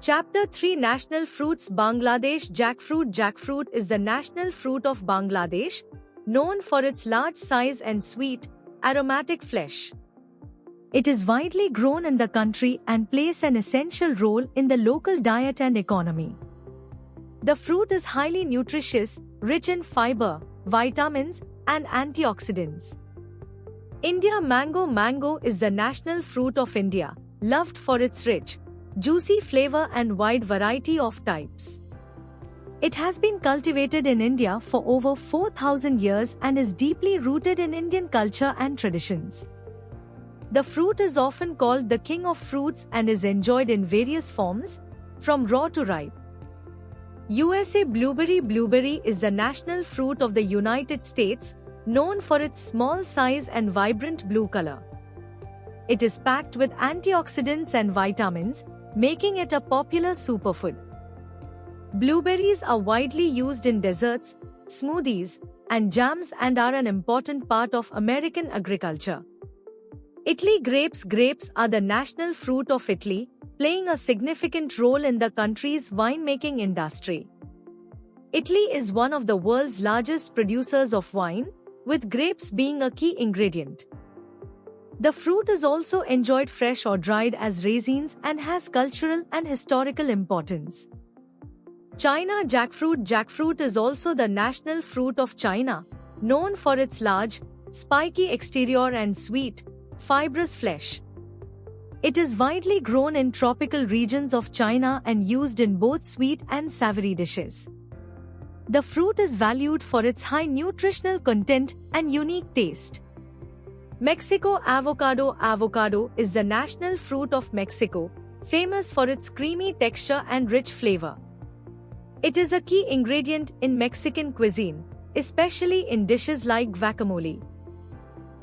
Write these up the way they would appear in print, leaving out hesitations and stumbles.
Chapter 3 National Fruits Bangladesh Jackfruit Jackfruit is the national fruit of Bangladesh, known for its large size and sweet, aromatic flesh. It is widely grown in the country and plays an essential role in the local diet and economy. The fruit is highly nutritious, rich in fiber, vitamins, and antioxidants. India Mango is the national fruit of India, loved for its rich, juicy flavor and wide variety of types. It has been cultivated in India for over 4,000 years and is deeply rooted in Indian culture and traditions. The fruit is often called the king of fruits and is enjoyed in various forms, from raw to ripe. USA Blueberry is the national fruit of the United States, known for its small size and vibrant blue color. It is packed with antioxidants and vitamins, making it a popular superfood. Blueberries are widely used in desserts, smoothies, and jams and are an important part of American agriculture. Italy grapes are the national fruit of Italy, playing a significant role in the country's winemaking industry. Italy is one of the world's largest producers of wine, with grapes being a key ingredient. The fruit is also enjoyed fresh or dried as raisins and has cultural and historical importance. China Jackfruit is also the national fruit of China, known for its large, spiky exterior and sweet, fibrous flesh. It is widely grown in tropical regions of China and used in both sweet and savory dishes. The fruit is valued for its high nutritional content and unique taste. Mexico Avocado is the national fruit of Mexico, famous for its creamy texture and rich flavor. It is a key ingredient in Mexican cuisine, especially in dishes like guacamole.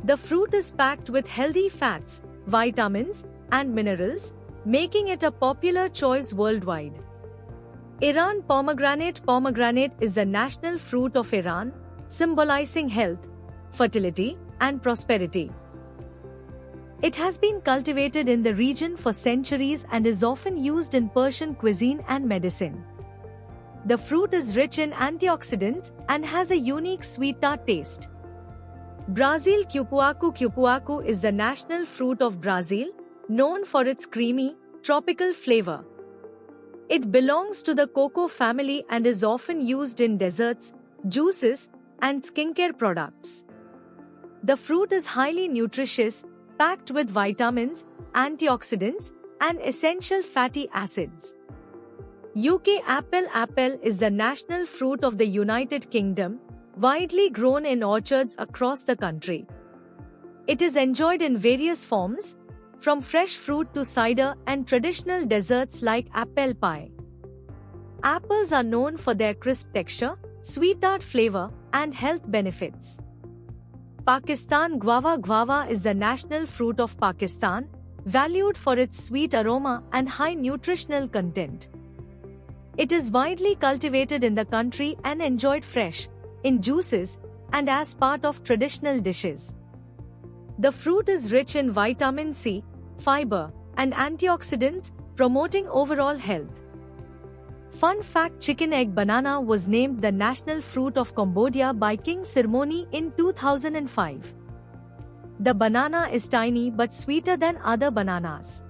The fruit is packed with healthy fats, vitamins, and minerals, making it a popular choice worldwide. Iran Pomegranate is the national fruit of Iran, symbolizing health, fertility, and prosperity. It has been cultivated in the region for centuries and is often used in Persian cuisine and medicine. The fruit is rich in antioxidants and has a unique sweet-tart taste. Brazil Cupuaçu is the national fruit of Brazil, known for its creamy, tropical flavor. It belongs to the cocoa family and is often used in desserts, juices, and skincare products. The fruit is highly nutritious, packed with vitamins, antioxidants, and essential fatty acids. UK Apple is the national fruit of the United Kingdom, widely grown in orchards across the country. It is enjoyed in various forms, from fresh fruit to cider and traditional desserts like apple pie. Apples are known for their crisp texture, sweet-tart flavor, and health benefits. Pakistan Guava is the national fruit of Pakistan, valued for its sweet aroma and high nutritional content. It is widely cultivated in the country and enjoyed fresh, in juices, and as part of traditional dishes. The fruit is rich in vitamin C, fiber, and antioxidants, promoting overall health. Fun fact: chicken egg banana was named the national fruit of Cambodia by King Sirmoni in 2005. The banana is tiny but sweeter than other bananas.